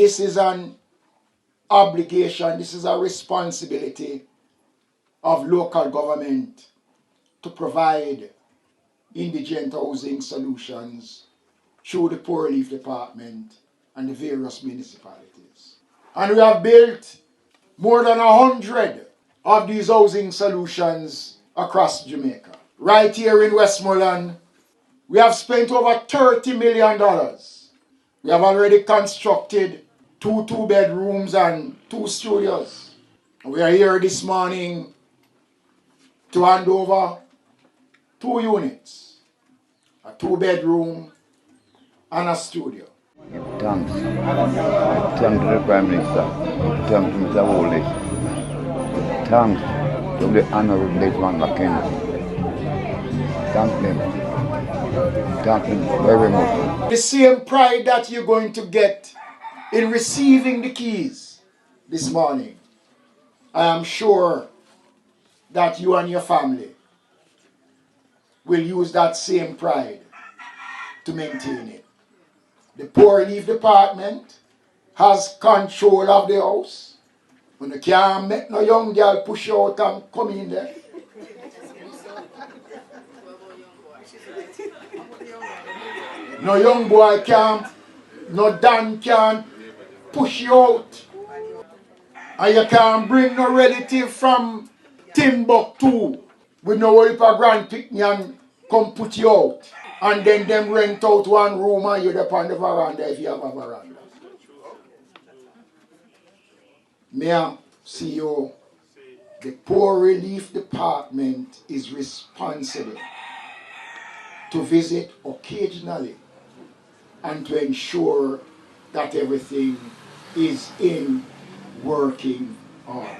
This is an obligation, this is a responsibility of local government to provide indigent housing solutions through the Poor Relief Department and the various municipalities. And we have built more than 100 of these housing solutions across Jamaica. Right here in Westmoreland, we have spent over $30 million. We have already constructed two bedrooms and 2 studios. And we are here this morning to hand over 2 units, a 2-bedroom and a studio. Give thanks. Give thanks to the Prime Minister. Give thanks to Mr. Woolley. Give thanks to the Honorable Bateman McKenzie. Thank them. Thank them very much. The same pride that you're going to get in receiving the keys this morning, I am sure that you and your family will use that same pride to maintain it. The Poor Relief Department has control of the house. When you can't make no young girl push out and come in there. No young boy can't, no Dan can't push you out. And you can't bring no relative from Timbuktu with no help a grand picnic and come put you out. And then them rent out one room and you're up on the veranda if you have a veranda. Mayor, CEO, the Poor Relief Department is responsible to visit occasionally and to ensure that everything is in working order.